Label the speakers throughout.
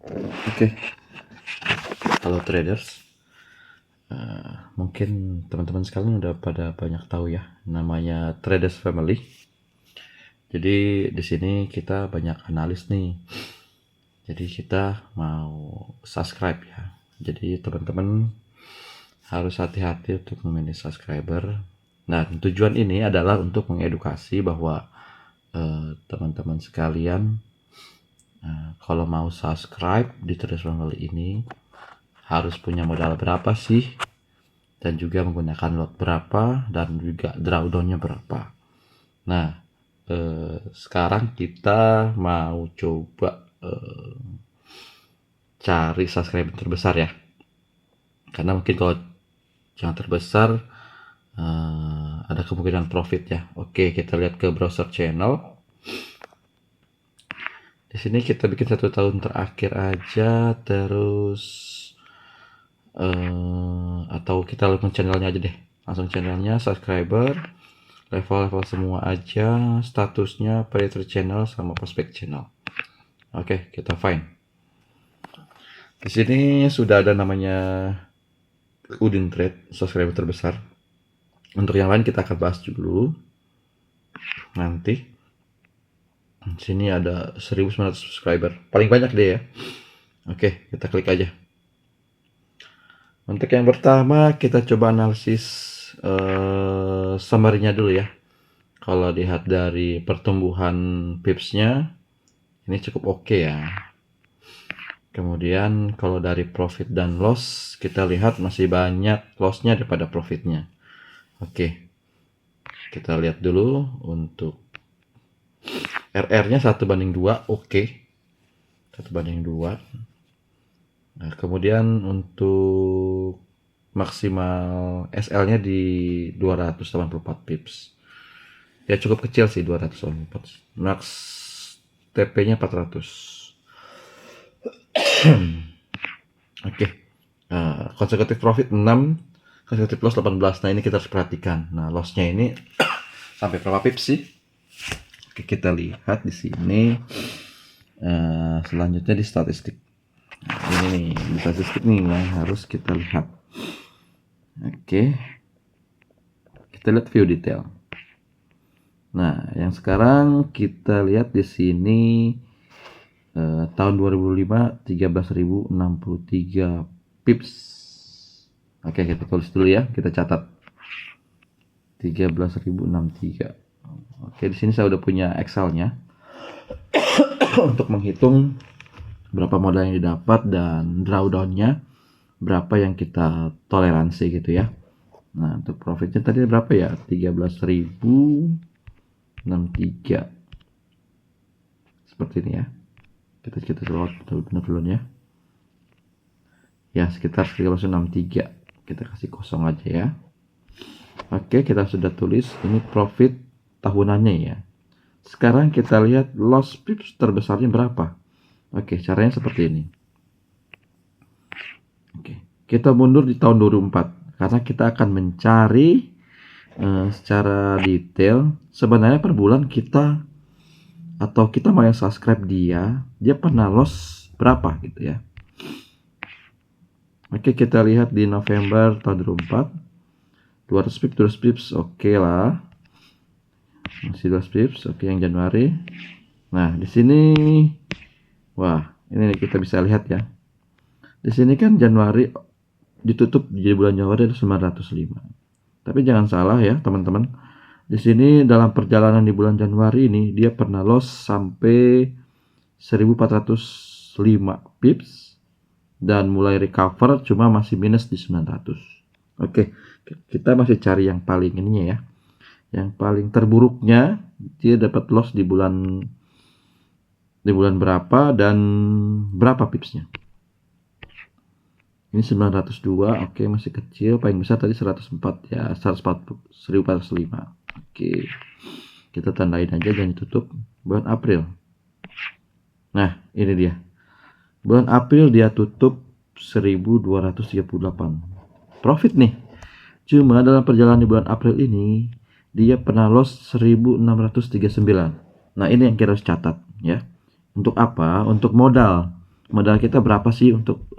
Speaker 1: Oke, halo traders. Mungkin teman-teman sekalian udah pada banyak tahu ya, namanya Traders Family. Jadi di sini kita banyak analis nih. Jadi kita mau subscribe ya. Jadi teman-teman harus hati-hati untuk memilih subscriber. Nah, tujuan ini adalah untuk mengedukasi bahwa teman-teman sekalian kalau mau subscribe di Traders Family ini harus punya modal berapa sih, dan juga menggunakan lot berapa, dan juga drawdownnya berapa. Nah, sekarang kita mau coba cari subscriber terbesar ya, karena mungkin kalau yang terbesar ada kemungkinan profit ya. Oke, kita lihat ke browser channel. Di sini kita bikin 1 tahun terakhir aja, terus atau kita langsung channelnya aja deh, langsung channelnya, subscriber, level-level semua aja, statusnya, predator channel sama prospect channel. Oke, kita find. Di sini sudah ada namanya Udin Trade, subscriber terbesar. Untuk yang lain kita akan bahas dulu nanti. Di sini ada 1900 subscriber, paling banyak deh ya. Oke, kita klik aja. Untuk yang pertama kita coba analisis summary-nya dulu ya. Kalau lihat dari pertumbuhan pipsnya ini cukup oke ya. Kemudian kalau dari profit dan loss kita lihat masih banyak lossnya daripada profitnya. Oke, kita lihat dulu untuk RR-nya 1:2, oke, 1:2. Nah, kemudian untuk maksimal SL-nya di 284 pips. Ya cukup kecil sih 284. Max TP-nya 400. Oke. Konsekutif profit 6, konsekutif loss 18. Nah, ini kita harus perhatikan. Nah, loss-nya ini sampai berapa pips sih? Oke, kita lihat di sini. Selanjutnya di statistik. Ini nih, di statistik nih yang harus kita lihat. Oke. Kita lihat view detail. Nah, yang sekarang kita lihat di sini tahun 2005 13.063 pips. Oke, kita tulis dulu ya, kita catat 13.063. Oke, di sini saya udah punya Excel-nya untuk menghitung berapa modal yang didapat dan drawdown-nya berapa yang kita toleransi gitu ya. Nah, untuk profitnya tadi berapa ya? 13.063. Seperti ini ya. Kita coba benar dulu ya. Ya, sekitar 1363. Kita kasih kosong aja ya. Oke, kita sudah tulis ini profit tahunannya ya. Sekarang kita lihat loss pips terbesarnya berapa. Oke, caranya seperti ini. Oke, kita mundur di tahun 2004 karena kita akan mencari secara detail sebenarnya per bulan kita mau yang subscribe dia pernah loss berapa gitu ya. Oke, kita lihat di November tahun 2004 200 pips oke lah, masih 200 pips. Oke, yang Januari. Nah, di sini wah, ini kita bisa lihat ya. Di sini kan Januari ditutup di bulan Januari ada 905. Tapi jangan salah ya, teman-teman. Di sini dalam perjalanan di bulan Januari ini dia pernah loss sampai 1405 pips dan mulai recover cuma masih minus di 900. Oke, kita masih cari yang paling ininya ya. Yang paling terburuknya dia dapat loss di bulan berapa dan berapa pipsnya. Ini 902, oke, masih kecil. Paling besar tadi 104 ya, 1405. Oke, kita tandain aja dan ditutup bulan April. Nah, ini dia. Bulan April dia tutup 1238. Profit nih. Cuma dalam perjalanan di bulan April ini dia pernah loss 1639. Nah, ini yang kita harus catat ya. Untuk apa? Untuk modal. modal kita berapa sih untuk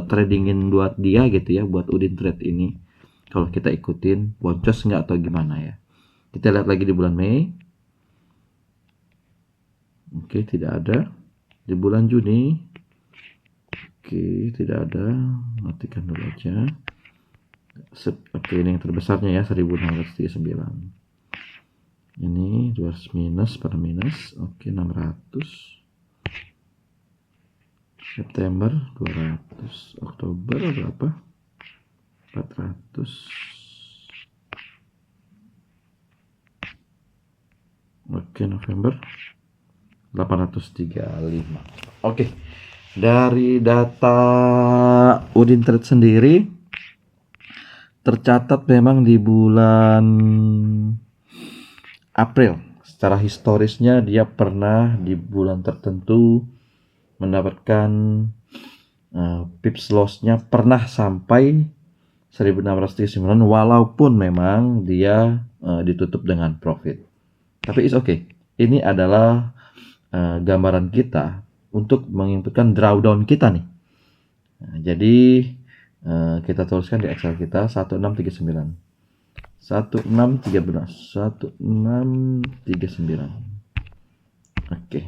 Speaker 1: tradingin buat dia gitu ya, buat Udin Trade ini. Kalau kita ikutin boncos nggak atau gimana ya. Kita lihat lagi di bulan Mei. Oke, tidak ada. Di bulan Juni. Oke, tidak ada. Matikan dulu aja. Oke, ini yang terbesarnya ya, 1639. Ini 200 minus pada minus. Oke, 600. September 200. Oktober berapa? 400. Oke, November 835. Oke. Dari data Udin Trade sendiri tercatat memang di bulan April secara historisnya dia pernah di bulan tertentu mendapatkan pips loss-nya pernah sampai 1639 walaupun memang dia ditutup dengan profit. Tapi it's okay. Ini adalah gambaran kita untuk menginputkan drawdown kita nih. Nah, jadi kita tuliskan di Excel kita 1639. 1639. Oke.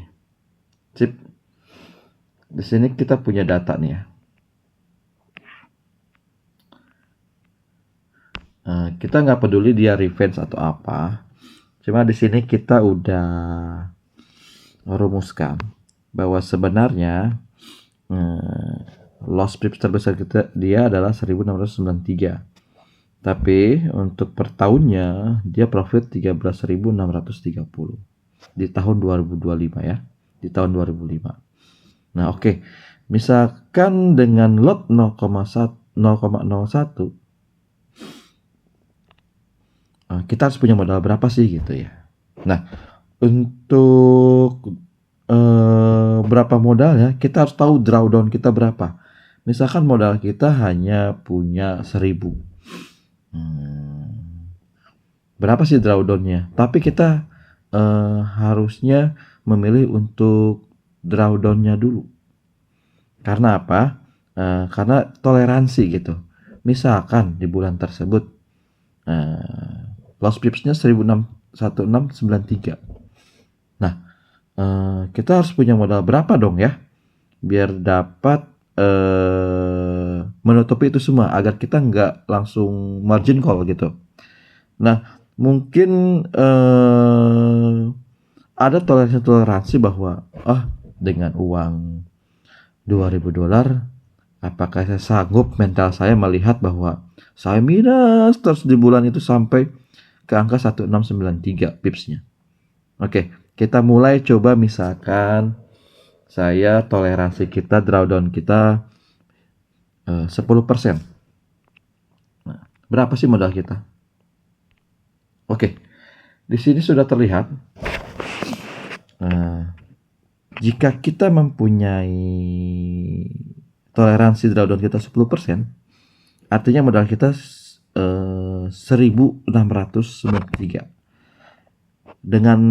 Speaker 1: Sip. Di sini kita punya data nih ya. Kita nggak peduli dia revenge atau apa. Cuma di sini kita udah rumuskan bahwa sebenarnya loss pips terbesar kita dia adalah 1693. Tapi untuk per tahunnya dia profit 13.630 di tahun 2025 ya, di tahun 2005. Nah, oke. Misalkan dengan lot 0,01 kita harus punya modal berapa sih gitu ya. Nah, untuk berapa modal ya, kita harus tahu drawdown kita berapa. Misalkan modal kita hanya punya 1000. Berapa sih drawdownnya? Tapi kita harusnya memilih untuk drawdownnya dulu. Karena apa? Karena toleransi gitu. Misalkan di bulan tersebut loss pipsnya 1693. Nah, kita harus punya modal berapa dong ya? Biar dapat menutupi itu semua agar kita nggak langsung margin call gitu. Nah, mungkin ada toleransi bahwa dengan uang $2.000 apakah saya sanggup mental saya melihat bahwa saya minus terus di bulan itu sampai ke angka 1693 pipsnya. Oke, kita mulai coba misalkan saya toleransi kita drawdown kita 10%. Nah, berapa sih modal kita? Oke, di sini sudah terlihat jika kita mempunyai toleransi drawdown kita 10%, artinya modal kita 1693. Dengan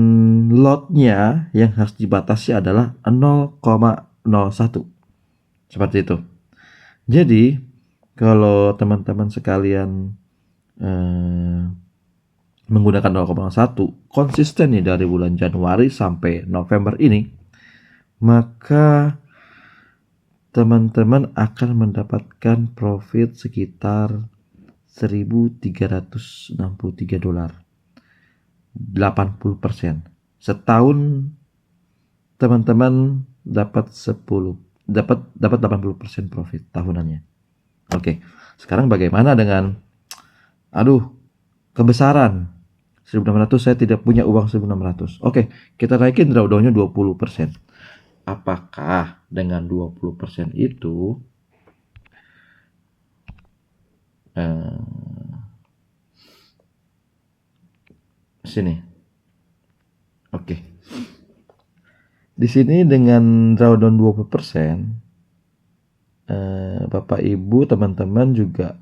Speaker 1: lotnya yang harus dibatasi adalah 0,01. Seperti itu. Jadi, kalau teman-teman sekalian menggunakan 0,1 konsisten nih dari bulan Januari sampai November ini, maka teman-teman akan mendapatkan profit sekitar $1.363. 80%. Setahun teman-teman dapat 80% profit tahunannya. Oke. Sekarang bagaimana dengan kebesaran 1.600 saya tidak punya uang 1.600. Oke, kita naikin drawdownnya 20%. Apakah dengan 20% itu sini. Oke. Di sini dengan drawdown 20%, Bapak Ibu teman-teman juga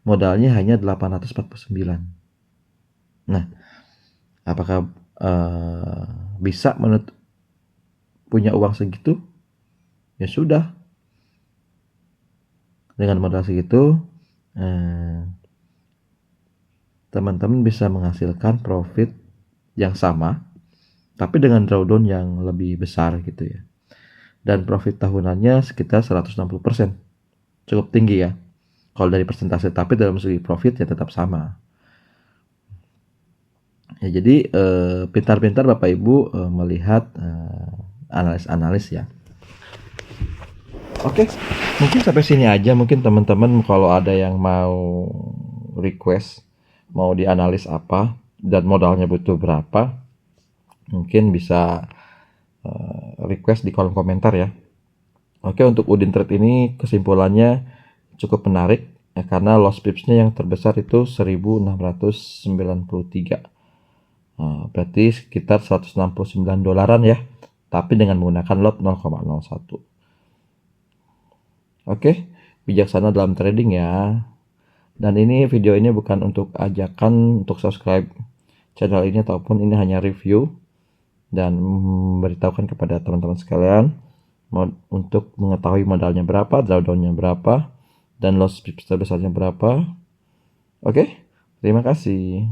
Speaker 1: modalnya hanya 849. Nah, apakah bisa punya uang segitu? Ya sudah, Dengan modal segitu teman-teman bisa menghasilkan profit yang sama tapi dengan drawdown yang lebih besar gitu ya. Dan profit tahunannya sekitar 160%. Cukup tinggi ya kalau dari persentase, tapi dalam segi profit ya tetap sama. Ya, jadi pintar-pintar Bapak Ibu melihat analis-analis ya. Oke, mungkin sampai sini aja. Mungkin teman-teman kalau ada yang mau request, mau dianalis apa, dan modalnya butuh berapa, mungkin bisa request di kolom komentar ya. Oke, untuk Udin Trade ini kesimpulannya cukup menarik ya, karena loss pipsnya yang terbesar itu 1693. Berarti sekitar 169 dolaran ya, tapi dengan menggunakan lot 0,01. Oke, bijaksana dalam trading ya. Dan ini video ini bukan untuk ajakan untuk subscribe channel ini, ataupun ini hanya review dan memberitahukan kepada teman-teman sekalian untuk mengetahui modalnya berapa, drawdownnya berapa, dan loss pips terbesarnya berapa. Oke, terima kasih.